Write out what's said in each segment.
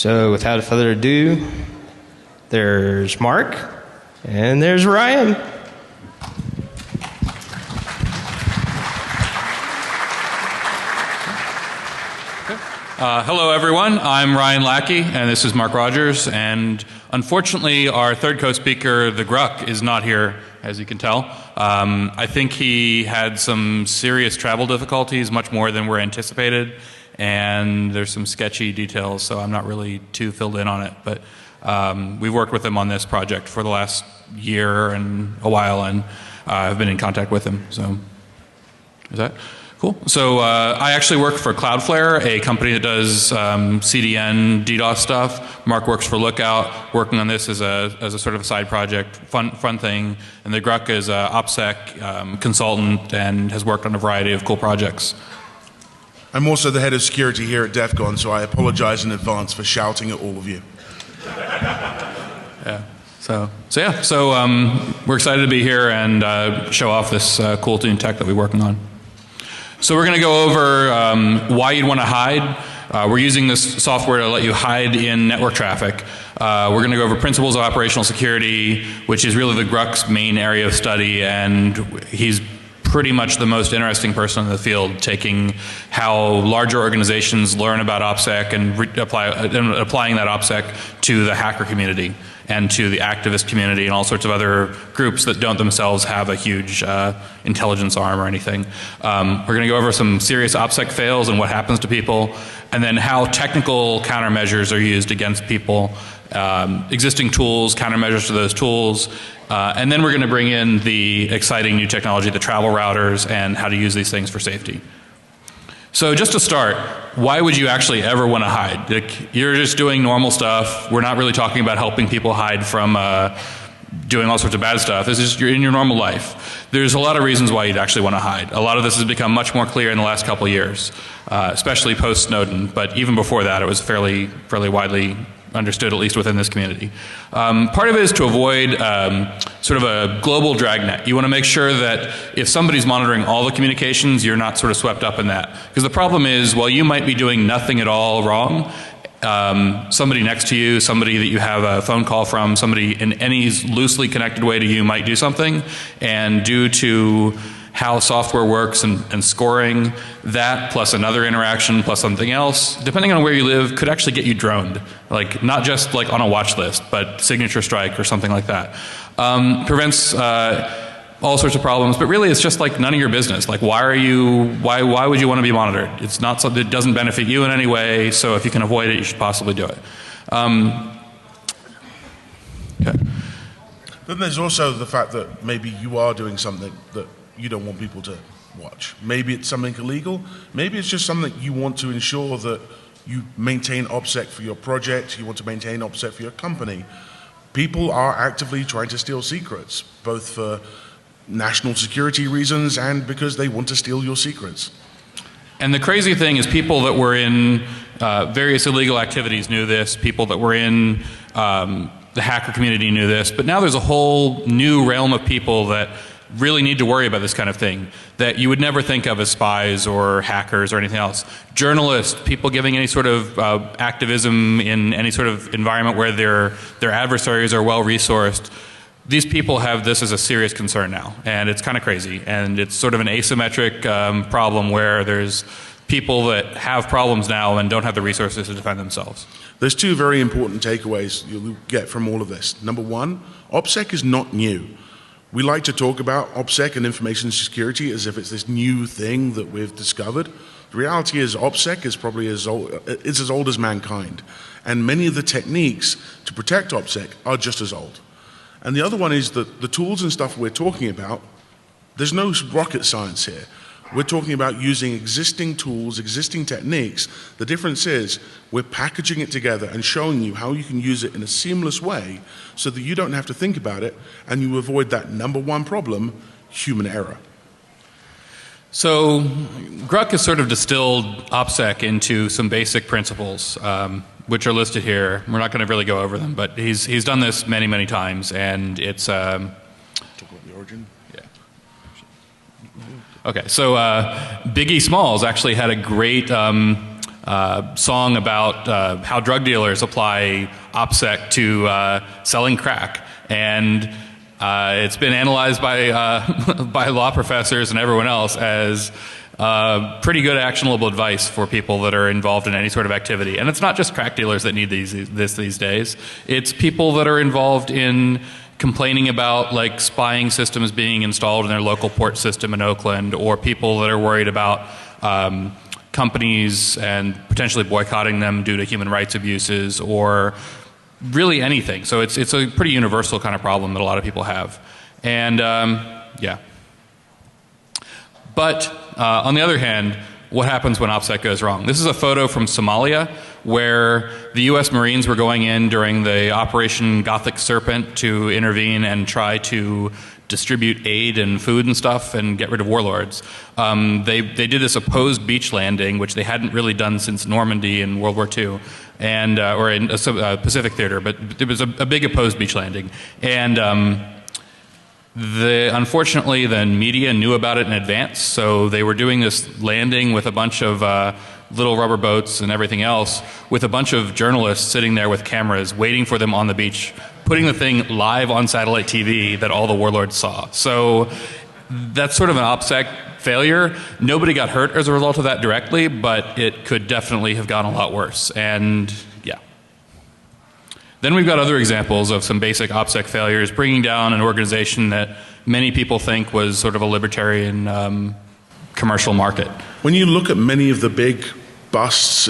So without further ado, there's Mark and there's Ryan. Hello everyone, I'm Ryan Lackey and this is Mark Rogers, and unfortunately our third co-speaker, the Gruck, is not here, as you can tell. I think he had some serious travel difficulties, much more than were anticipated, and there's some sketchy details, so I'm not really too filled in on it, but we've worked with him on this project for the last year and a while, and I've been in contact with him, so is that? Cool. So I actually work for Cloudflare, a company that does CDN, DDoS stuff. Mark works for Lookout, working on this as a sort of a side project, fun thing. And the Gruck is a OPSEC consultant and has worked on a variety of cool projects. I'm also the head of security here at DEF CON, so I apologize in advance for shouting at all of you. Yeah. So we're excited to be here and show off this cool new tech that we're working on. So we're going to go over why you'd want to hide. We're using this software to let you hide in network traffic. We're going to go over principles of operational security, which is really the Gruck's main area of study, and he's pretty much the most interesting person in the field, taking how larger organizations learn about OPSEC and applying that OPSEC to the hacker community and to the activist community and all sorts of other groups that don't themselves have a huge intelligence arm or anything. We're going to go over some serious OPSEC fails and what happens to people, and then how technical countermeasures are used against people, existing tools, countermeasures to those tools, and then we're going to bring in the exciting new technology, the travel routers, and how to use these things for safety. So just to start, why would you actually ever want to hide? Like, you're just doing normal stuff. We're not really talking about helping people hide from doing all sorts of bad stuff. This is in your normal life. There's a lot of reasons why you'd actually want to hide. A lot of this has become much more clear in the last couple of years, especially post Snowden, but even before that it was fairly widely understood, at least within this community. Part of it is to avoid sort of a global dragnet. You want to make sure that if somebody's monitoring all the communications, you're not sort of swept up in that. Because the problem is, while you might be doing nothing at all wrong, somebody next to you, somebody that you have a phone call from, somebody in any loosely connected way to you might do something, and due to how software works and scoring, that plus another interaction plus something else, depending on where you live, could actually get you droned. Like, not just like on a watch list, but signature strike or something like that. Prevents all sorts of problems, but really it's just like none of your business. Like, why would you want to be monitored? It's not something that doesn't benefit you in any way, so if you can avoid it, you should possibly do it. Okay. Then there's also the fact that maybe you are doing something that you don't want people to watch. Maybe it's something illegal. Maybe it's just something you want to ensure that you maintain OPSEC for your project, you want to maintain OPSEC for your company. People are actively trying to steal secrets, both for national security reasons and because they want to steal your secrets. And the crazy thing is, people that were in various illegal activities knew this, people that were in the hacker community knew this, but now there's a whole new realm of people that really need to worry about this kind of thing that you would never think of as spies or hackers or anything else. Journalists, people giving any sort of activism in any sort of environment where their adversaries are well resourced. These people have this as a serious concern now, and it's kind of crazy, and it's sort of an asymmetric problem where there's people that have problems now and don't have the resources to defend themselves. There's two very important takeaways you'll get from all of this. Number one, OPSEC is not new. We like to talk about OPSEC and information security as if it's this new thing that we've discovered. The reality is OPSEC is probably as old as mankind, and many of the techniques to protect OPSEC are just as old. And the other one is that the tools and stuff we're talking about, there's no rocket science here. We're talking about using existing tools, existing techniques. The difference is we're packaging it together and showing you how you can use it in a seamless way so that you don't have to think about it and you avoid that number one problem, human error. So Gruck has sort of distilled OPSEC into some basic principles, which are listed here. We're not going to really go over them, but he's done this many, many times, and it's talk about the origin. Okay, so Biggie Smalls actually had a great song about how drug dealers apply OPSEC to selling crack. And it's been analyzed by, by law professors and everyone else as pretty good actionable advice for people that are involved in any sort of activity. And it's not just crack dealers that need this these days. It's people that are involved in complaining about like spying systems being installed in their local port system in Oakland, or people that are worried about companies and potentially boycotting them due to human rights abuses, or really anything. So it's a pretty universal kind of problem that a lot of people have. And yeah. But on the other hand, what happens when OPSEC goes wrong? This is a photo from Somalia where the US Marines were going in during the Operation Gothic Serpent to intervene and try to distribute aid and food and stuff and get rid of warlords. They did this opposed beach landing, which they hadn't really done since Normandy in World War II, and or in Pacific Theater, but it was a big opposed beach landing. And unfortunately, the media knew about it in advance, so they were doing this landing with a bunch of little rubber boats and everything else, with a bunch of journalists sitting there with cameras waiting for them on the beach, putting the thing live on satellite TV that all the warlords saw. So that's sort of an OPSEC failure. Nobody got hurt as a result of that directly, but it could definitely have gone a lot worse. And yeah. Then we've got other examples of some basic OPSEC failures, bringing down an organization that many people think was sort of a libertarian commercial market. When you look at many of the big busts,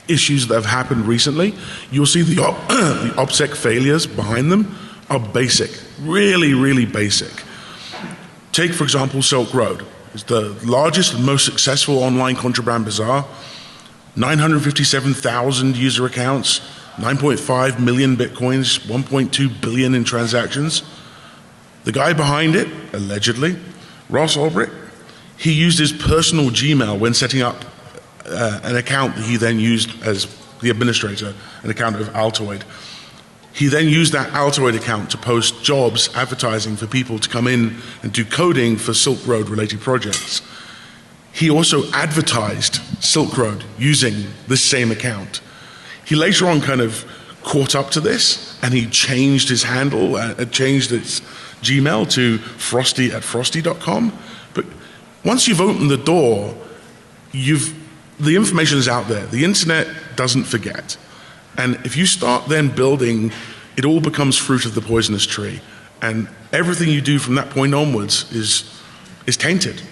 issues that have happened recently, you'll see the OPSEC failures behind them are basic, really, really basic. Take, for example, Silk Road. It's the largest and most successful online contraband bazaar. 957,000 user accounts, 9.5 million bitcoins, 1.2 billion in transactions. The guy behind it, allegedly, Ross Ulbricht, he used his personal Gmail when setting up an account that he then used as the administrator, an account of Altoid. He then used that Altoid account to post jobs advertising for people to come in and do coding for Silk Road related projects. He also advertised Silk Road using this same account. He later on kind of caught up to this, and he changed his handle, changed its Gmail to frosty@frosty.com. But once you've opened the door, the information is out there. The internet doesn't forget. And if you start then building, it all becomes fruit of the poisonous tree. And everything you do from that point onwards is tainted.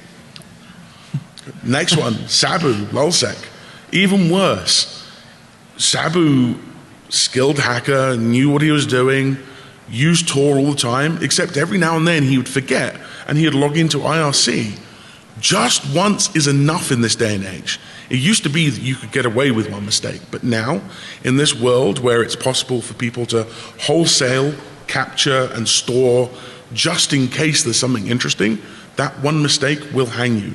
Next one, Sabu, Lulsec. Even worse. Sabu, skilled hacker, knew what he was doing, used Tor all the time, except every now and then he would forget and he would log into IRC. Just once is enough in this day and age. It used to be that you could get away with one mistake, but now, in this world where it's possible for people to wholesale, capture, and store just in case there's something interesting, that one mistake will hang you.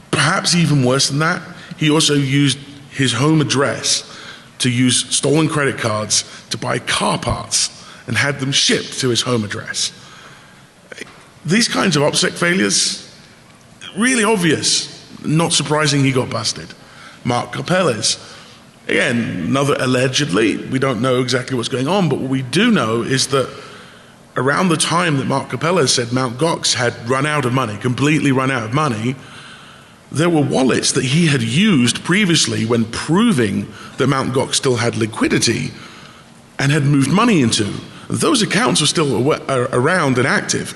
Perhaps even worse than that, he also used his home address to use stolen credit cards to buy car parts and had them shipped to his home address. These kinds of OPSEC failures, really obvious. Not surprising he got busted. Mark Capellas, again, another allegedly, we don't know exactly what's going on, but what we do know is that around the time that Mark Capellas said Mt. Gox had run out of money, completely run out of money, there were wallets that he had used previously when proving that Mt. Gox still had liquidity and had moved money into. Those accounts were still around and active.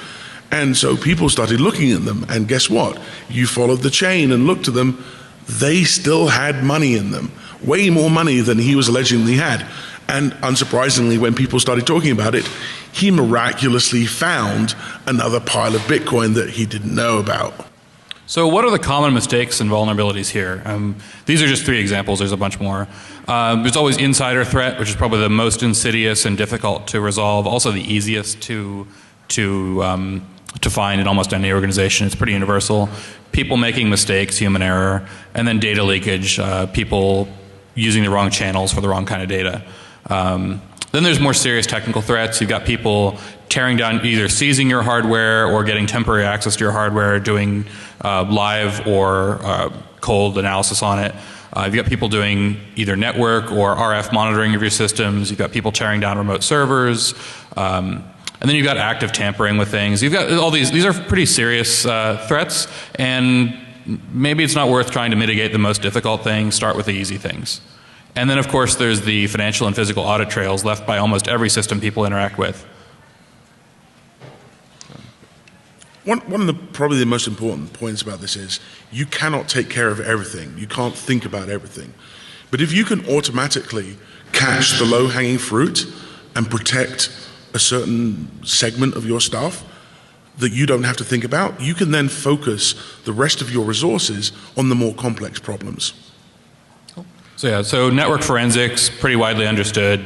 And so people started looking at them, and guess what? You followed the chain and looked at them, they still had money in them. Way more money than he was alleging he had. And unsurprisingly, when people started talking about it, he miraculously found another pile of Bitcoin that he didn't know about. So what are the common mistakes and vulnerabilities here? These are just 3 examples, there's a bunch more. There's always insider threat, which is probably the most insidious and difficult to resolve, also the easiest to find in almost any organization. It's pretty universal. People making mistakes, human error, and then data leakage, people using the wrong channels for the wrong kind of data. Then there's more serious technical threats. You've got people tearing down, either seizing your hardware or getting temporary access to your hardware, doing live or cold analysis on it. You've got people doing either network or RF monitoring of your systems. You've got people tearing down remote servers. And then you've got active tampering with things. You've got all these are pretty serious threats, and maybe it's not worth trying to mitigate the most difficult things. Start with the easy things. And then of course there's the financial and physical audit trails left by almost every system people interact with. One of the probably the most important points about this is you cannot take care of everything. You can't think about everything. But if you can automatically catch the low-hanging fruit and protect a certain segment of your stuff that you don't have to think about, you can then focus the rest of your resources on the more complex problems. So yeah, so network forensics, pretty widely understood.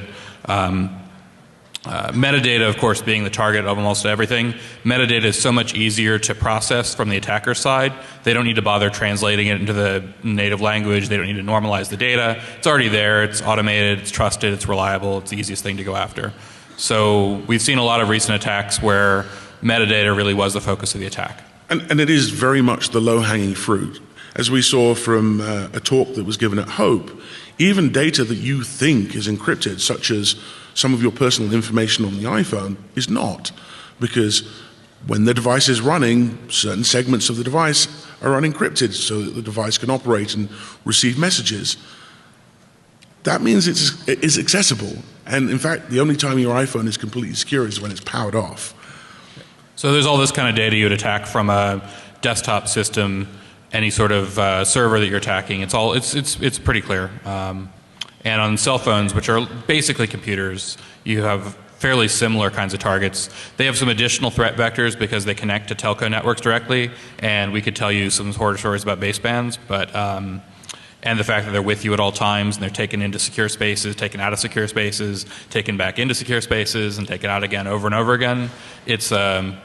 Metadata, of course, being the target of almost everything. Metadata is so much easier to process from the attacker's side. They don't need to bother translating it into the native language. They don't need to normalize the data. It's already there. It's automated. It's trusted. It's reliable. It's the easiest thing to go after. So we've seen a lot of recent attacks where metadata really was the focus of the attack. And it is very much the low-hanging fruit. As we saw from a talk that was given at Hope, even data that you think is encrypted, such as some of your personal information on the iPhone, is not. Because when the device is running, certain segments of the device are unencrypted so that the device can operate and receive messages. That means it is accessible. And in fact, the only time your iPhone is completely secure is when it's powered off. So there's all this kind of data you would attack from a desktop system, any sort of server that you're attacking. It's pretty clear. And on cell phones, which are basically computers, you have fairly similar kinds of targets. They have some additional threat vectors because they connect to telco networks directly, and we could tell you some horror stories about basebands, but and the fact that they're with you at all times and they're taken into secure spaces, taken out of secure spaces, taken back into secure spaces, and taken out again over and over again. It's a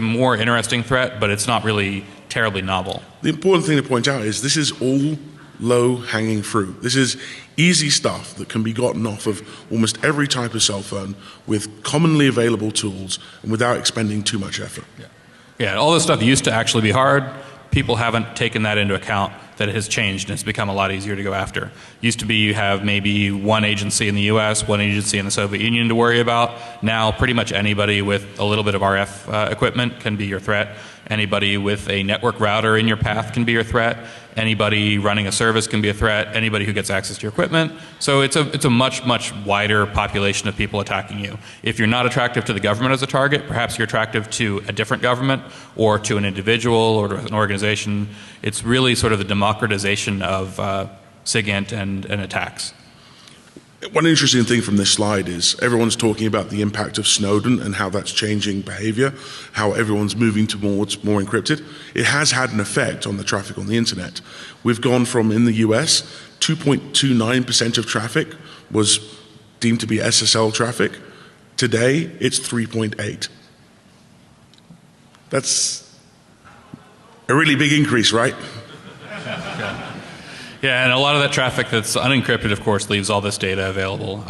more interesting threat, but it's not really terribly novel. The important thing to point out is this is all low-hanging fruit. This is easy stuff that can be gotten off of almost every type of cell phone with commonly available tools and without expending too much effort. Yeah, all this stuff used to actually be hard. People haven't taken that into account, that it has changed and it's become a lot easier to go after. Used to be you have maybe one agency in the US, one agency in the Soviet Union to worry about. Now pretty much anybody with a little bit of RF equipment can be your threat. Anybody with a network router in your path can be your threat. Anybody running a service can be a threat. Anybody who gets access to your equipment. So it's a much, much wider population of people attacking you. If you're not attractive to the government as a target, perhaps you're attractive to a different government or to an individual or to an organization. It's really sort of the democratization of SIGINT and attacks. One interesting thing from this slide is everyone's talking about the impact of Snowden and how that's changing behavior, how everyone's moving towards more encrypted. It has had an effect on the traffic on the internet. We've gone from, in the US, 2.29% of traffic was deemed to be SSL traffic. Today, it's 3.8. That's a really big increase, right? Yeah, and a lot of that traffic that's unencrypted, of course, leaves all this data available.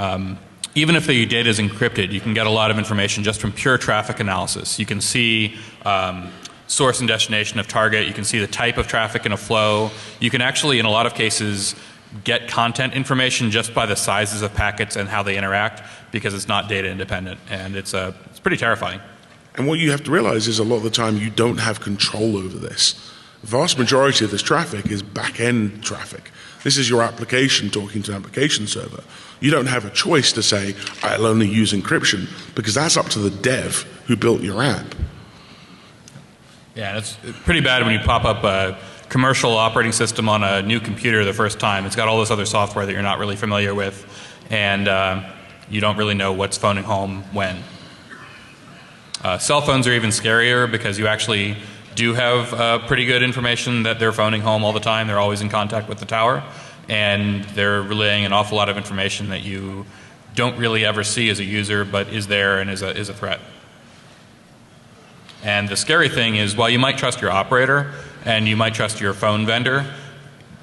Even if the data is encrypted, you can get a lot of information just from pure traffic analysis. You can see source and destination of target. You can see the type of traffic in a flow. You can actually, in a lot of cases, get content information just by the sizes of packets and how they interact, because it's not data independent, and it's pretty terrifying. And what you have to realize is a lot of the time you don't have control over this. The vast majority of this traffic is back-end traffic. This is your application talking to an application server. You don't have a choice to say, I'll only use encryption, because that's up to the dev who built your app. Yeah, it's pretty bad when you pop up a commercial operating system on a new computer the first time. It's got all this other software that you're not really familiar with, and you don't really know what's phoning home when. Cell phones are even scarier because you actually do have pretty good information that they're phoning home all the time. They're always in contact with the tower, and they're relaying an awful lot of information that you don't really ever see as a user, but is there and is a threat. And the scary thing is, while you might trust your operator and you might trust your phone vendor,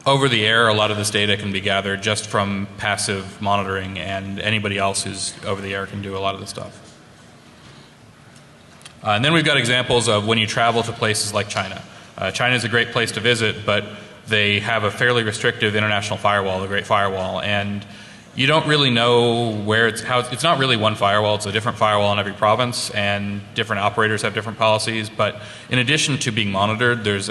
over the air a lot of this data can be gathered just from passive monitoring, and anybody else who's over the air can do a lot of this stuff. And then we've got examples of when you travel to places like China. China is a great place to visit, but they have a fairly restrictive international firewall, the Great Firewall, and you don't really know where it's not really one firewall, it's a different firewall in every province, and different operators have different policies, but in addition to being monitored, there's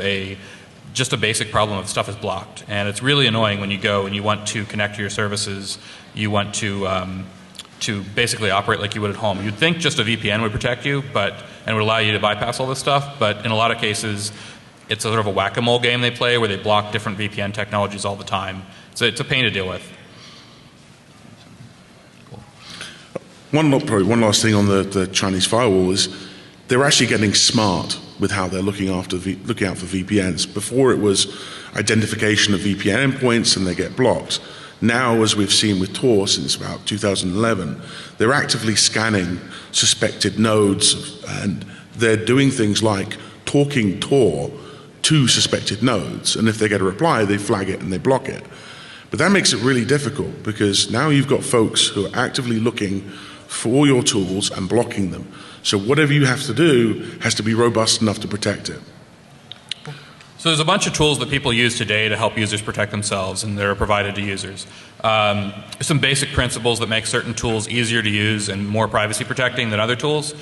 just a basic problem of stuff is blocked, and it's really annoying when you go and you want to connect to your services, you want to basically operate like you would at home. You'd think just a VPN would protect you, and would allow you to bypass all this stuff, but in a lot of cases, it's a sort of a whack-a-mole game they play where they block different VPN technologies all the time. So it's a pain to deal with. Probably one last thing on the Chinese firewall is they're actually getting smart with how they're looking out for VPNs. Before it was identification of VPN endpoints and they get blocked. Now, as we've seen with Tor since about 2011, they're actively scanning suspected nodes, and they're doing things like talking Tor to suspected nodes, and if they get a reply, they flag it and they block it. But that makes it really difficult because now you've got folks who are actively looking for your tools and blocking them. So whatever you have to do has to be robust enough to protect it. So there's a bunch of tools that people use today to help users protect themselves, and they're provided to users. Some basic principles that make certain tools easier to use and more privacy protecting than other tools.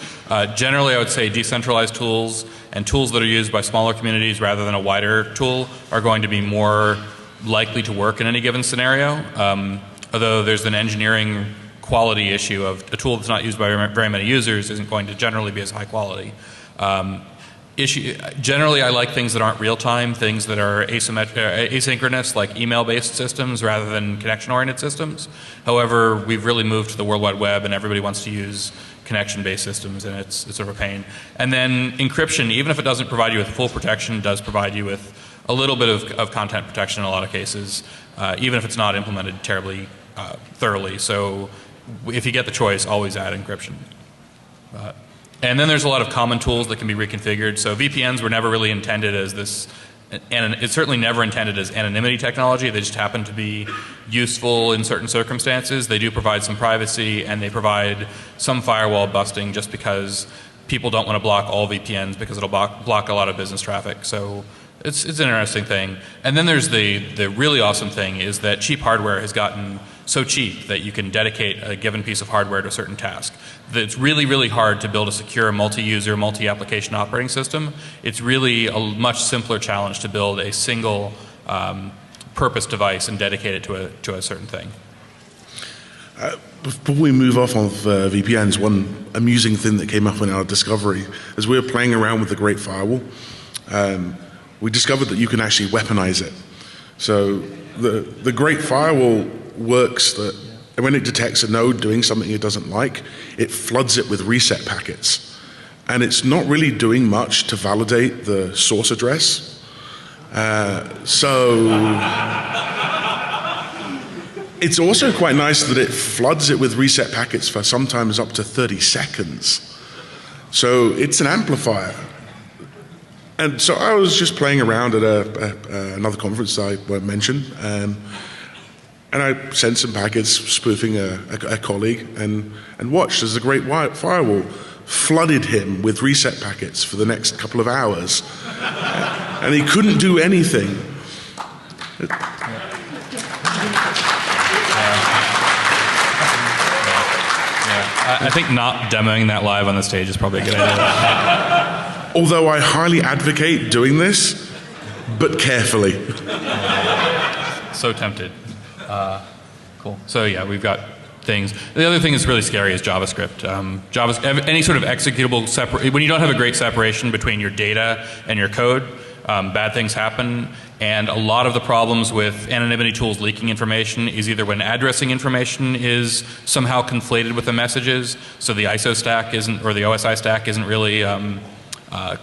Generally, I would say decentralized tools and tools that are used by smaller communities rather than a wider tool are going to be more likely to work in any given scenario. Although there's an engineering quality issue of a tool that's not used by very many users isn't going to generally be as high quality. Generally, I like things that aren't real-time, things that are asynchronous, like email-based systems rather than connection-oriented systems. However, we've really moved to the World Wide Web, and everybody wants to use connection-based systems, and it's sort of a pain. And then encryption, even if it doesn't provide you with full protection, does provide you with a little bit of content protection in a lot of cases, even if it's not implemented terribly thoroughly. So if you get the choice, always add encryption. And then there's a lot of common tools that can be reconfigured. So VPNs were never really intended as this, and it's certainly never intended as anonymity technology. They just happen to be useful in certain circumstances. They do provide some privacy, and they provide some firewall busting just because people don't want to block all VPNs because it'll block a lot of business traffic. So it's an interesting thing. And then there's the really awesome thing is that cheap hardware has gotten so cheap that you can dedicate a given piece of hardware to a certain task. It's really, really hard to build a secure multi-user, multi-application operating system. It's really a much simpler challenge to build a single purpose device and dedicate it to a certain thing. Before we move off of VPNs, one amusing thing that came up in our discovery, as we were playing around with the Great Firewall, we discovered that you can actually weaponize it. So the Great Firewall works that when it detects a node doing something it doesn't like, it floods it with reset packets. And it's not really doing much to validate the source address. So it's also quite nice that it floods it with reset packets for sometimes up to 30 seconds. So it's an amplifier. And so I was just playing around at another conference I won't mention, and I sent some packets spoofing a colleague and watched as the Great Firewall flooded him with reset packets for the next couple of hours. And he couldn't do anything. I think not demoing that live on the stage is probably a good idea. Although I highly advocate doing this, but carefully. So tempted. Cool. So yeah, we've got things. The other thing that's really scary is JavaScript. Any sort of executable when you don't have a great separation between your data and your code, bad things happen. And a lot of the problems with anonymity tools leaking information is either when addressing information is somehow conflated with the messages, so the ISO stack isn't, or the OSI stack isn't really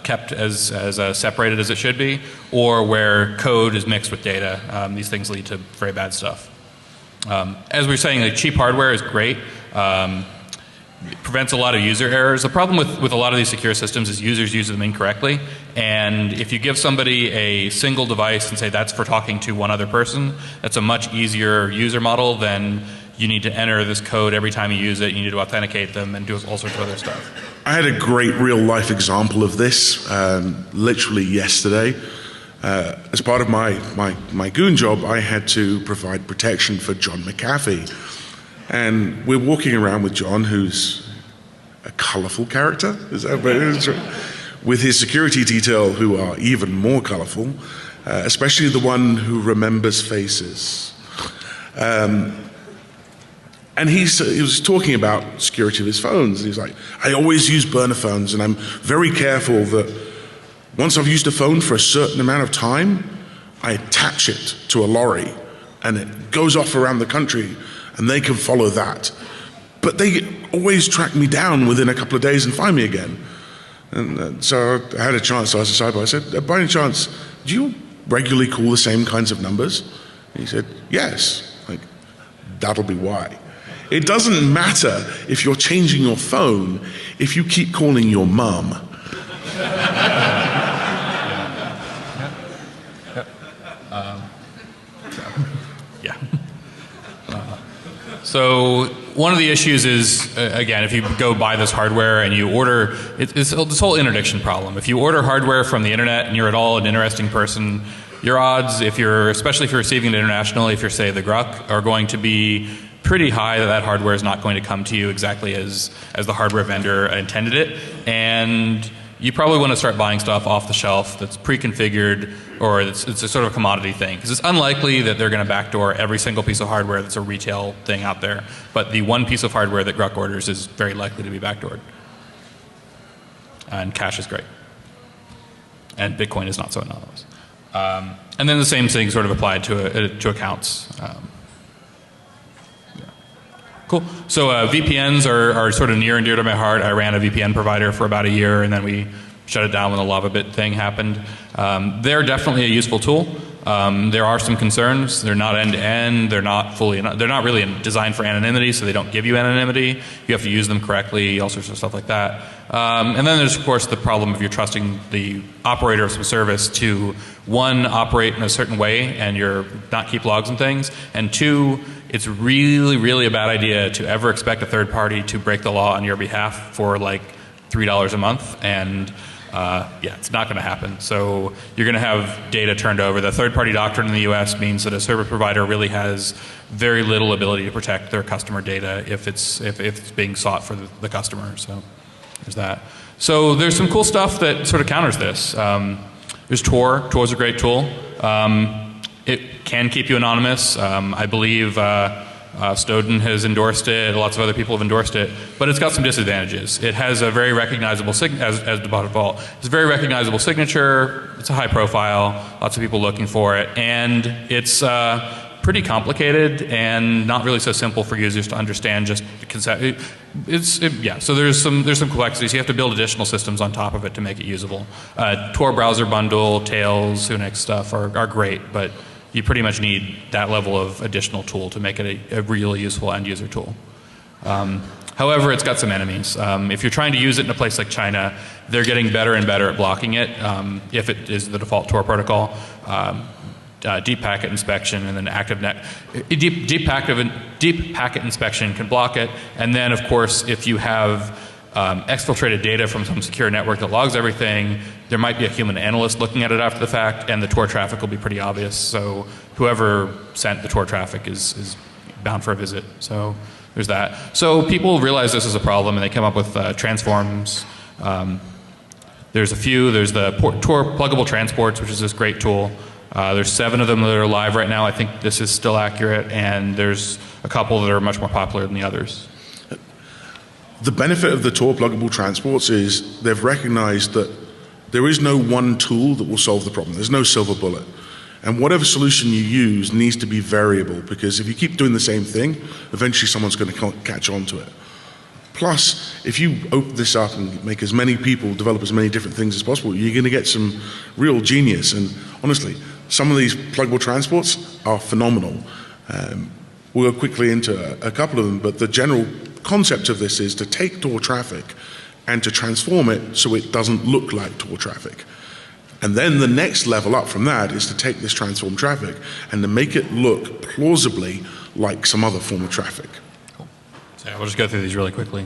kept as separated as it should be, or where code is mixed with data. These things lead to very bad stuff. As we were saying, like, cheap hardware is great. It prevents a lot of user errors. The problem with a lot of these secure systems is users use them incorrectly. And if you give somebody a single device and say that's for talking to one other person, that's a much easier user model than you need to enter this code every time you use it, you need to authenticate them and do all sorts of other stuff. I had a great real-life example of this literally yesterday. As part of my goon job, I had to provide protection for John McAfee. And we're walking around with John, who's a colorful character, is that right? With his security detail, who are even more colorful, especially the one who remembers faces. And he was talking about security of his phones. He's like, I always use burner phones, and I'm very careful that once I've used a phone for a certain amount of time, I attach it to a lorry, and it goes off around the country, and they can follow that. But they always track me down within a couple of days and find me again. And so I had a chance to ask the cyber. I said, by any chance, do you regularly call the same kinds of numbers? And he said, yes. Like, that'll be why. It doesn't matter if you're changing your phone if you keep calling your mum. So one of the issues is, again, if you go buy this hardware and you order, it's this whole interdiction problem. If you order hardware from the internet and you're at all an interesting person, your odds, especially if you're receiving it internationally, if you're, say, the Gruck, are going to be pretty high that hardware is not going to come to you exactly as the hardware vendor intended it. And you probably want to start buying stuff off the shelf that's pre-configured, or it's a sort of a commodity thing. Because it's unlikely that they're going to backdoor every single piece of hardware that's a retail thing out there. But the one piece of hardware that Gruck orders is very likely to be backdoored. And cash is great. And Bitcoin is not so anomalous. And then the same thing sort of applied to accounts. Cool. So VPNs are sort of near and dear to my heart. I ran a VPN provider for about a year, and then we shut it down when the LavaBit thing happened. They're definitely a useful tool. There are some concerns. They're not end-to-end. They're not really designed for anonymity, so they don't give you anonymity. You have to use them correctly, all sorts of stuff like that. And then there's, of course, the problem of you're trusting the operator of some service to, one, operate in a certain way and you're not keep logs and things, and two, it's really, really a bad idea to ever expect a third party to break the law on your behalf for like $3 a month, and yeah, it's not going to happen. So you're going to have data turned over. The third-party doctrine in the U.S. means that a service provider really has very little ability to protect their customer data if it's being sought for the customer. So there's that. So there's some cool stuff that sort of counters this. There's Tor. Tor's a great tool. It can keep you anonymous. I believe Snowden has endorsed it. Lots of other people have endorsed it. But it's got some disadvantages. It has a very recognizable as by default. It's a very recognizable signature. It's a high profile. Lots of people looking for it, and it's pretty complicated and not really so simple for users to understand. Just the concept. Yeah. So there's some complexities. You have to build additional systems on top of it to make it usable. Tor browser bundle, Tails, Unix stuff are great, but you pretty much need that level of additional tool to make it a really useful end user tool. However, it's got some enemies. If you're trying to use it in a place like China, they're getting better and better at blocking it if it is the default Tor protocol. Deep packet inspection and then deep packet inspection can block it. And then, of course, if you have exfiltrated data from some secure network that logs everything, there might be a human analyst looking at it after the fact, and the Tor traffic will be pretty obvious. So whoever sent the Tor traffic is bound for a visit. So there's that. So people realize this is a problem, and they come up with transforms. There's a few. There's the Tor pluggable transports, which is this great tool. There's 7 of them that are live right now. I think this is still accurate, and there's a couple that are much more popular than the others. The benefit of the Tor pluggable transports is they've recognized that there is no one tool that will solve the problem. There's no silver bullet. And whatever solution you use needs to be variable, because if you keep doing the same thing, eventually someone's going to catch on to it. Plus, if you open this up and make as many people develop as many different things as possible, you're going to get some real genius. And honestly, some of these pluggable transports are phenomenal. We'll go quickly into a couple of them, but the general concept of this is to take Tor traffic and to transform it so it doesn't look like Tor traffic. And then the next level up from that is to take this transformed traffic and to make it look plausibly like some other form of traffic. Cool. So yeah, we'll just go through these really quickly.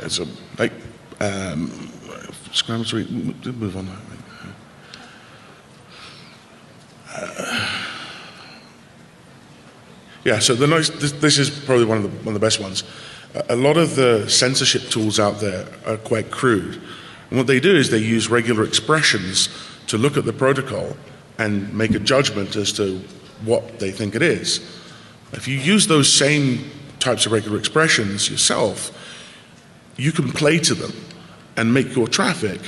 So, like, scramble to move on. Yeah, so this is probably one of the best ones. A lot of the censorship tools out there are quite crude. And what they do is they use regular expressions to look at the protocol and make a judgment as to what they think it is. If you use those same types of regular expressions yourself, you can play to them and make your traffic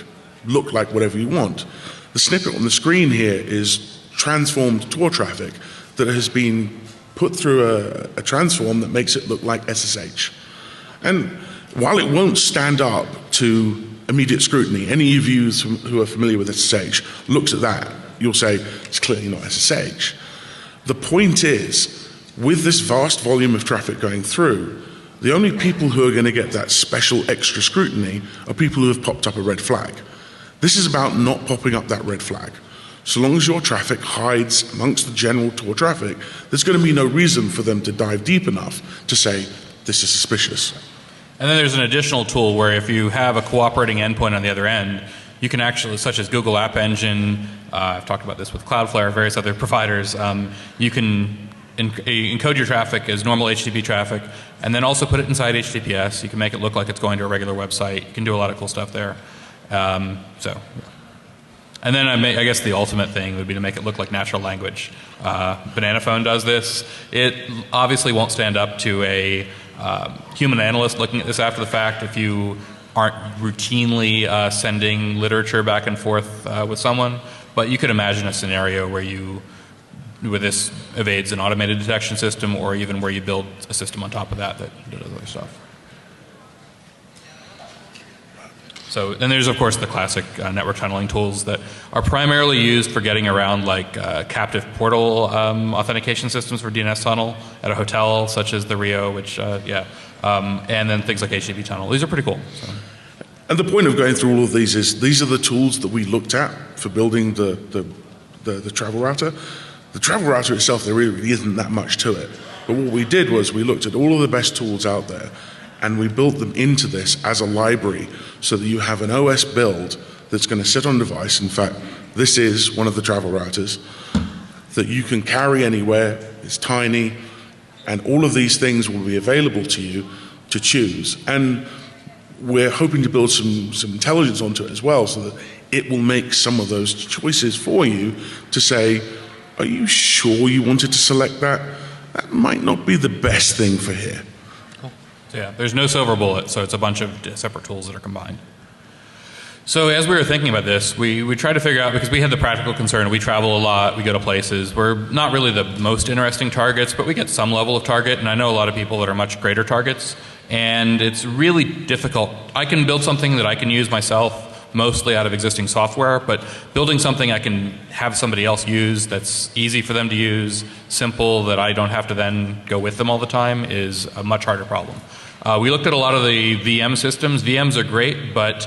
look like whatever you want. The snippet on the screen here is transformed Tor traffic that has been put through a transform that makes it look like SSH. And while it won't stand up to immediate scrutiny, any of you who are familiar with SSH looks at that, you'll say, it's clearly not SSH. The point is, with this vast volume of traffic going through, the only people who are going to get that special extra scrutiny are people who have popped up a red flag. This is about not popping up that red flag. So long as your traffic hides amongst the general Tor traffic, there's going to be no reason for them to dive deep enough to say, this is suspicious. And then there's an additional tool where if you have a cooperating endpoint on the other end, you can actually, such as Google App Engine, I've talked about this with Cloudflare, various other providers, you can encode your traffic as normal HTTP traffic, and then also put it inside HTTPS. You can make it look like it's going to a regular website. You can do a lot of cool stuff there. And then I guess the ultimate thing would be to make it look like natural language. Banana Phone does this. It obviously won't stand up to a human analyst looking at this after the fact if you aren't routinely sending literature back and forth with someone. But you could imagine a scenario where this evades an automated detection system, or even where you build a system on top of that does other stuff. So then there's of course the classic network tunneling tools that are primarily used for getting around like captive portal authentication systems for DNS tunnel at a hotel such as the Rio, which and then things like HTTP tunnel. These are pretty cool. So. And the point of going through all of these is these are the tools that we looked at for building the travel router. The travel router itself, there really isn't that much to it. But what we did was we looked at all of the best tools out there and we built them into this as a library so that you have an OS build that's going to sit on device. In fact, this is one of the travel routers that you can carry anywhere. It's tiny, and all of these things will be available to you to choose. And we're hoping to build some intelligence onto it as well so that it will make some of those choices for you to say, are you sure you wanted to select that? That might not be the best thing for here. So yeah, there's no silver bullet, so it's a bunch of separate tools that are combined. So as we were thinking about this, we tried to figure out, because we had the practical concern, we travel a lot, we go to places, we're not really the most interesting targets, but we get some level of target, and I know a lot of people that are much greater targets, and it's really difficult. I can build something that I can use myself, mostly out of existing software, but building something I can have somebody else use that's easy for them to use, simple, that I don't have to then go with them all the time is a much harder problem. We looked at a lot of the VM systems. VMs are great, but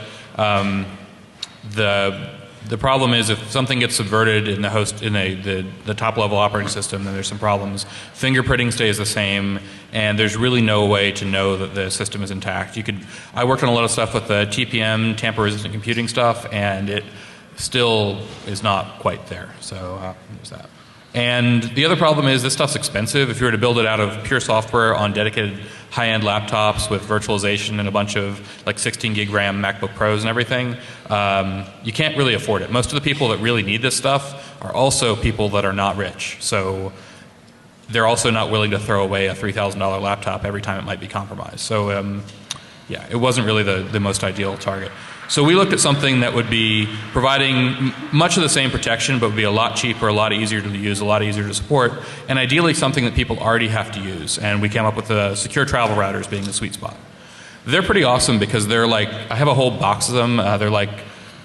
the problem is if something gets subverted in the host in the top level operating system, then there's some problems. Fingerprinting stays the same, and there's really no way to know that the system is intact. I worked on a lot of stuff with the TPM, tamper-resistant computing stuff, and it still is not quite there. So there's that. And the other problem is this stuff's expensive. If you were to build it out of pure software on dedicated high-end laptops with virtualization and a bunch of like 16 gig RAM MacBook Pros and everything, you can't really afford it. Most of the people that really need this stuff are also people that are not rich. So they're also not willing to throw away a $3,000 laptop every time it might be compromised. So yeah, it wasn't really the most ideal target. So we looked at something that would be providing much of the same protection, but would be a lot cheaper, a lot easier to use, a lot easier to support, and ideally something that people already have to use. And we came up with the secure travel routers being the sweet spot. They're pretty awesome because they're like, I have a whole box of them. They're like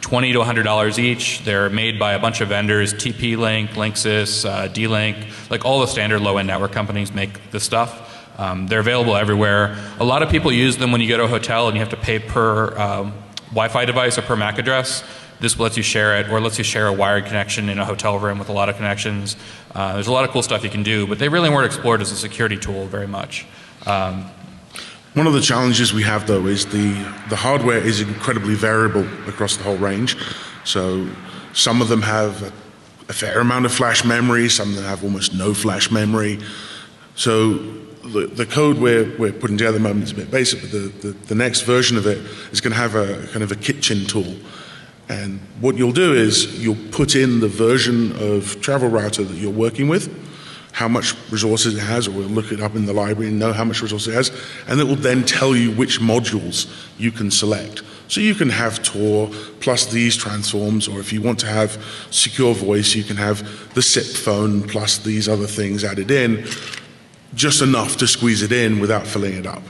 $20 to $100 each. They're made by a bunch of vendors, TP-Link, Linksys, D-Link, like all the standard low-end network companies make this stuff. They're available everywhere. A lot of people use them when you go to a hotel and you have to pay per Wi-Fi device or per MAC address. This lets you share it, or lets you share a wired connection in a hotel room with a lot of connections. There's a lot of cool stuff you can do, but they really weren't explored as a security tool very much. One of the challenges we have, though, is the hardware is incredibly variable across the whole range. So some of them have a fair amount of flash memory, some of them have almost no flash memory. So the code we're putting together at the moment is a bit basic, but the next version of it is going to have a kind of a kitchen tool. And what you'll do is you'll put in the version of travel router that you're working with, how much resources it has, or we'll look it up in the library and know how much resources it has, and it will then tell you which modules you can select. So you can have Tor plus these transforms, or if you want to have secure voice, you can have the SIP phone plus these other things added in, just enough to squeeze it in without filling it up.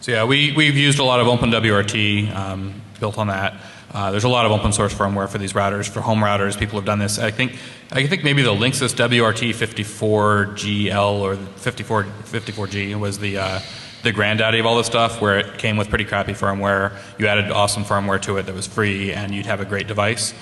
So yeah, we've used a lot of OpenWRT built on that. There's a lot of open source firmware for these routers, for home routers. People have done this. I think maybe the Linksys WRT 54GL or 54G was the granddaddy of all this stuff, where it came with pretty crappy firmware. You added awesome firmware to it that was free, and you'd have a great device.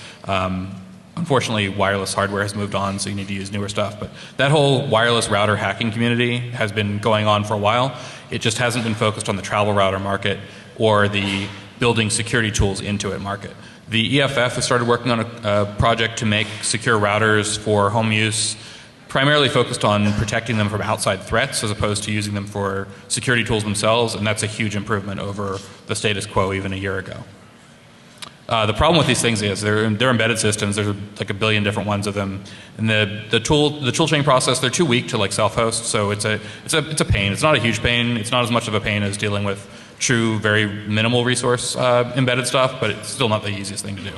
Unfortunately, wireless hardware has moved on, so you need to use newer stuff. But that whole wireless router hacking community has been going on for a while. It just hasn't been focused on the travel router market or the building security tools into it market. The EFF has started working on a project to make secure routers for home use, primarily focused on protecting them from outside threats as opposed to using them for security tools themselves, and that's a huge improvement over the status quo even a year ago. The problem with these things is they're embedded systems. There's like a billion different ones of them, and the tool chain process, they're too weak to like self-host. So it's a pain. It's not a huge pain. It's not as much of a pain as dealing with true, very minimal resource embedded stuff, but it's still not the easiest thing to do.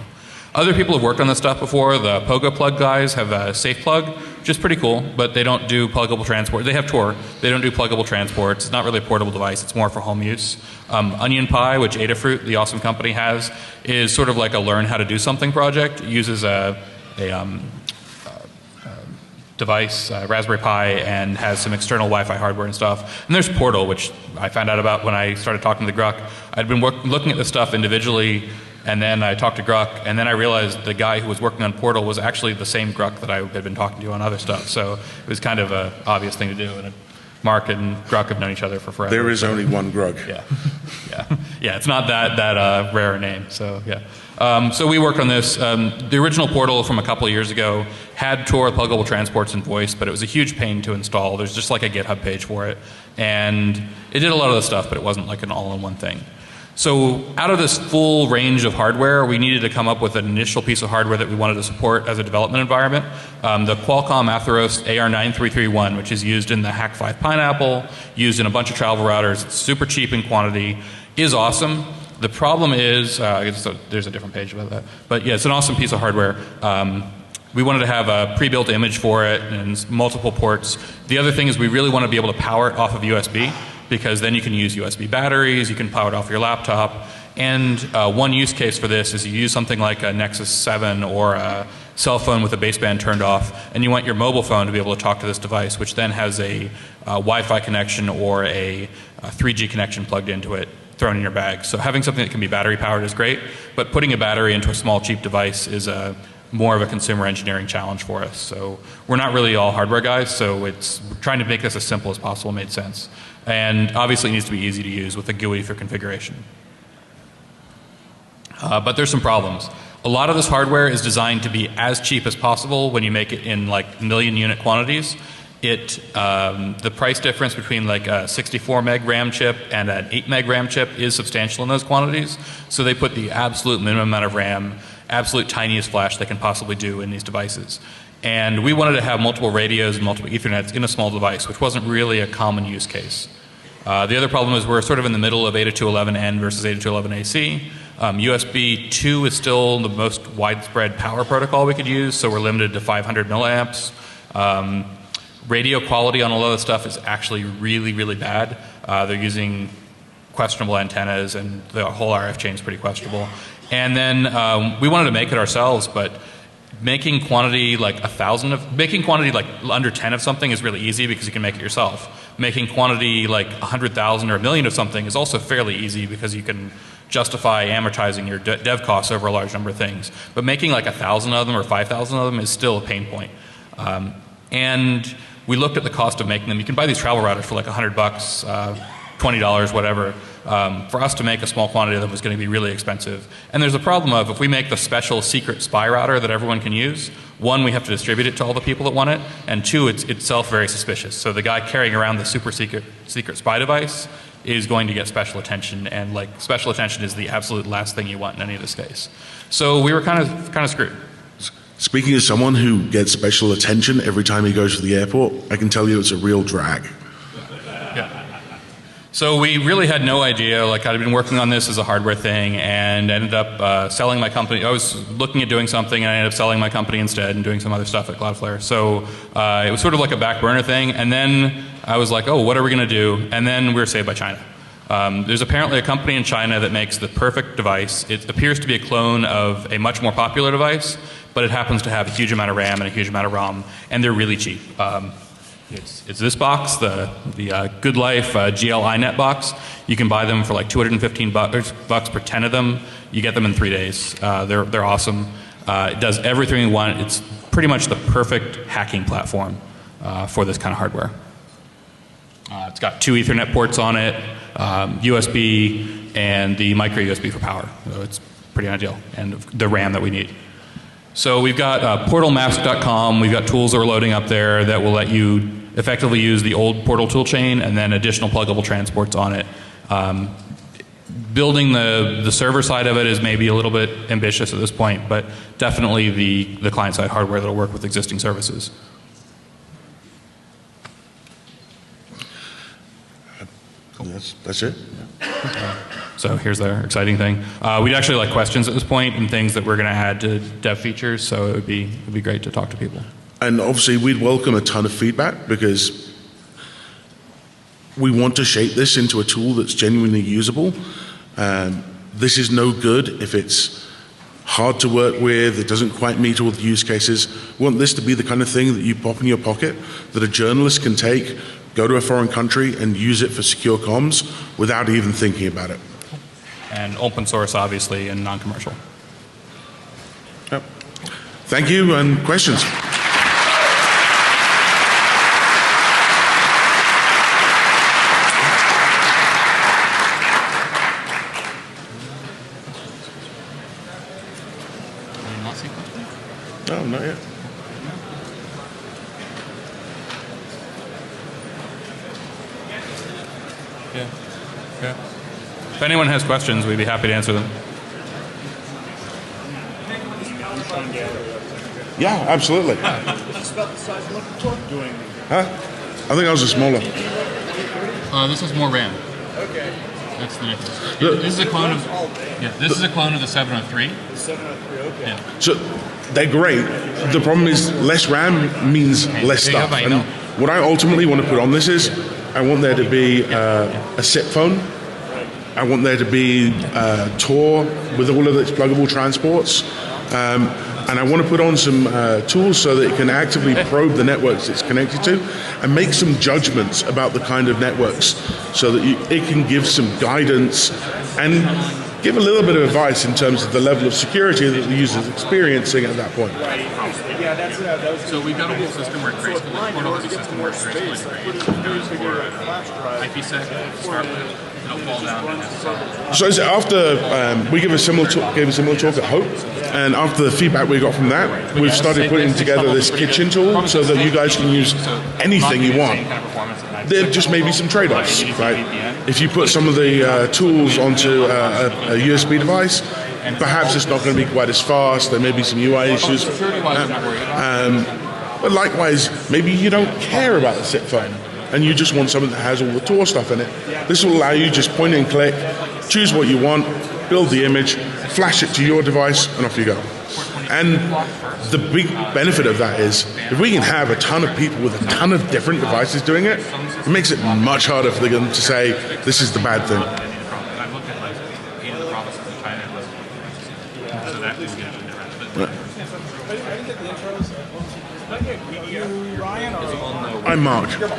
Other people have worked on this stuff before. The Pogo Plug guys have a Safe Plug, which is pretty cool, but they don't do pluggable transport. They have Tor. They don't do pluggable transports. It's not really a portable device. It's more for home use. Onion Pie, which Adafruit, the awesome company, has, is sort of like a learn how to do something project. It uses a device, Raspberry Pi, and has some external Wi-Fi hardware and stuff. And there's Portal, which I found out about when I started talking to the Gruck. I'd been looking at this stuff individually, and then I talked to Gruck, and then I realized the guy who was working on Portal was actually the same Gruck that I had been talking to on other stuff. So it was kind of an obvious thing to do. And Mark and Gruck have known each other for forever. There is only one Gruck. Yeah. It's not that rare a name. So yeah. So we worked on this. The original Portal from a couple of years ago had Tor pluggable transports and voice, but it was a huge pain to install. There's just like a GitHub page for it, and it did a lot of the stuff, but it wasn't like an all-in-one thing. So out of this full range of hardware, we needed to come up with an initial piece of hardware that we wanted to support as a development environment. The Qualcomm Atheros AR9331, which is used in the Hack 5 Pineapple, used in a bunch of travel routers. It's super cheap in quantity, is awesome. The problem is, there's a different page about that, but yeah, it's an awesome piece of hardware. We wanted to have a pre-built image for it and multiple ports. The other thing is we really want to be able to power it off of USB, because then you can use USB batteries, you can power it off your laptop. And one use case for this is you use something like a Nexus 7 or a cell phone with the baseband turned off, and you want your mobile phone to be able to talk to this device, which then has a Wi-Fi connection or a 3G connection plugged into it, thrown in your bag. So having something that can be battery powered is great, but putting a battery into a small cheap device is more of a consumer engineering challenge for us. So we're not really all hardware guys, so it's trying to make this as simple as possible made sense. And obviously it needs to be easy to use with a GUI for configuration. But there's some problems. A lot of this hardware is designed to be as cheap as possible when you make it in like million unit quantities. The price difference between like a 64 meg RAM chip and an 8 meg RAM chip is substantial in those quantities. So they put the absolute minimum amount of RAM, absolute tiniest flash they can possibly do in these devices. And we wanted to have multiple radios and multiple Ethernets in a small device, which wasn't really a common use case. The other problem is we're sort of in the middle of 802.11n versus 802.11ac. USB 2 is still the most widespread power protocol we could use, so we're limited to 500 milliamps. Radio quality on a lot of the stuff is actually really, really bad. They're using questionable antennas, and the whole RF chain is pretty questionable. And then we wanted to make it ourselves, but making quantity like under 10 of something is really easy because you can make it yourself. Making quantity like 100,000 or 1,000,000 of something is also fairly easy because you can justify amortizing your dev costs over a large number of things. But making like 1,000 of them or 5,000 of them is still a pain point. And we looked at the cost of making them. You can buy these travel routers for like $100, $20, whatever. For us to make a small quantity of them was going to be really expensive. And there's a problem of if we make the special secret spy router that everyone can use, one, we have to distribute it to all the people that want it, and two, it's itself very suspicious. So the guy carrying around the super secret spy device is going to get special attention, and like special attention is the absolute last thing you want in any of this case. So we were kind of screwed. Speaking as someone who gets special attention every time he goes to the airport, I can tell you it's a real drag. So we really had no idea. Like, I'd been working on this as a hardware thing and ended up selling my company. I was looking at doing something and I ended up selling my company instead and doing some other stuff at Cloudflare. So it was sort of like a back burner thing. And then I was like, oh, what are we going to do? And then we were saved by China. There's apparently a company in China that makes the perfect device. It appears to be a clone of a much more popular device, but it happens to have a huge amount of RAM and a huge amount of ROM, and they're really cheap. It's this box, the Good Life GL iNet box. You can buy them for like $215 per 10 of them. You get them in 3 days. They're awesome. It does everything you want. It's pretty much the perfect hacking platform for this kind of hardware. It's got 2 Ethernet ports on it, USB, and the micro USB for power. So it's pretty ideal, and the RAM that we need. So we've got portalmask.com. We've got tools that we're loading up there that will let you effectively use the old Portal toolchain and then additional pluggable transports on it. Building the server side of it is maybe a little bit ambitious at this point, but definitely the client side hardware that will work with existing services. That's it. So here's the exciting thing. We'd actually like questions at this point and things that we're going to add to dev features, so it would be great to talk to people. And obviously we'd welcome a ton of feedback because we want to shape this into a tool that's genuinely usable. This is no good if it's hard to work with, it doesn't quite meet all the use cases. We want this to be the kind of thing that you pop in your pocket, that a journalist can take, go to a foreign country and use it for secure comms without even thinking about it. And open source, obviously, and non-commercial. Yep. Thank you, and questions? No, not yet. Yeah. If anyone has questions, we'd be happy to answer them. Yeah, absolutely. Is this about the size I'm looking for? Doing. Huh? I think I was a smaller. This is more RAM. Okay. That's the difference. This is a clone of. This is a clone of the 703. The 703. Okay. Yeah. So they're great. The problem is less RAM means less There you stuff. go, And what I ultimately want to put on this is I want there to be a SIP phone. I want there to be Tor with all of its pluggable transports. And I want to put on some tools so that it can actively probe the networks it's connected to and make some judgments about the kind of networks so that it can give some guidance and give a little bit of advice in terms of the level of security that the user is experiencing at that point. Yeah, that's So we've got a whole system where gracefully, Portal has a system where gracefully IPsec to start with. It'll fall down and So is it after we gave a similar talk at Hope, and after the feedback we got from that, we've started putting together this kitchen tool so that you guys can use anything you want. There just may be some trade-offs, right? If you put some of the tools onto a USB device, perhaps it's not going to be quite as fast. There may be some UI issues. But likewise, maybe you don't care about the SIP phone and you just want something that has all the Tor stuff in it. This will allow you just point and click, choose what you want, build the image, flash it to your device, and off you go. And the big benefit of that is if we can have a ton of people with a ton of different devices doing it, it makes it much harder for them to say this is the bad thing. I've looked at like 8 of the provinces in China, so that will get I'm Mark. You go to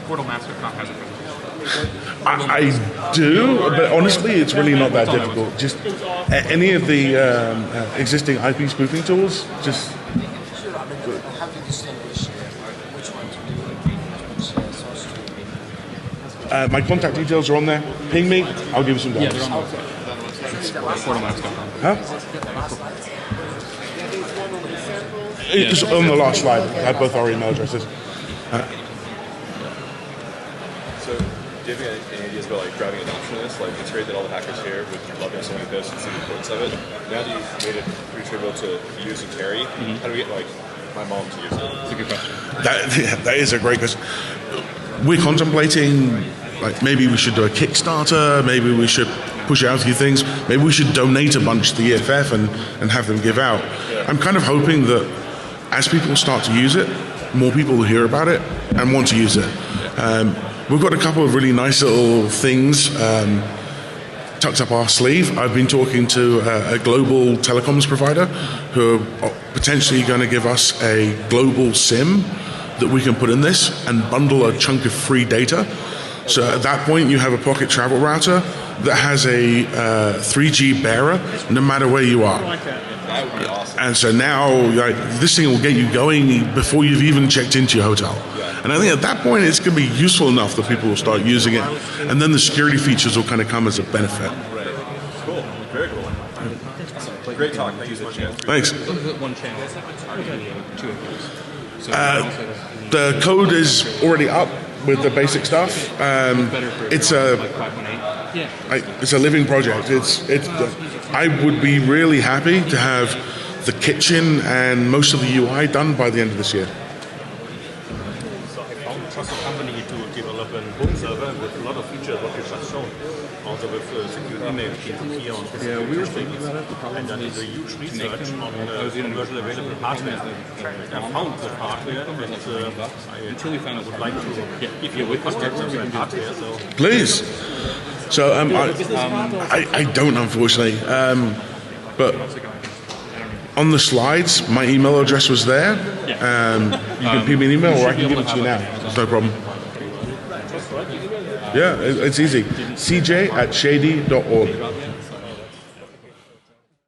portalmask.com has a presentation. I do, but honestly, it's really not that difficult. Just any of the existing IP spoofing tools, just. How do you distinguish which one to do? My contact details are on there. Ping me, I'll give you some demos. They're on the website. Portalmask.com. Huh? It's on the last slide. I have both our email addresses. So, do you have any ideas about like driving adoption of this? Like, it's great that all the hackers here would love to something like this and see the importance of it. Now that you've made it pretty trivial to use and carry, how do we get like my mom to use it? That's a good question. That is a great question. We're contemplating, like, maybe we should do a Kickstarter, maybe we should push out a few things, maybe we should donate a bunch to the EFF and have them give out. I'm kind of hoping that as people start to use it, more people will hear about it and want to use it. We've got a couple of really nice little things tucked up our sleeve. I've been talking to a global telecoms provider who are potentially going to give us a global SIM that we can put in this and bundle a chunk of free data. So at that point, you have a pocket travel router that has a 3G bearer no matter where you are. That would be awesome. And so now, like, this thing will get you going before you've even checked into your hotel. And I think at that point, it's going to be useful enough that people will start using it. And then the security features will kind of come as a benefit. Cool. Very cool. Awesome. Great talk. Thank you so much, guys. Thanks. One channel. Two acres. The code is already up with the basic stuff. It's a living project. I would be really happy to have the kitchen and most of the UI done by the end of this year. So I found a trusted company to develop a home server with a lot of features what you just shown. Also with secure email, peer-to-peer, and physical things. And then it's a huge research on commercially available hardware. I found the hardware, and I would like to give you a contact of that hardware. So. Please. So I don't, unfortunately, but on the slides, my email address was there. You can ping me an email, or I can give it to you now. It's no problem. Yeah, it's easy. cj@shady.org.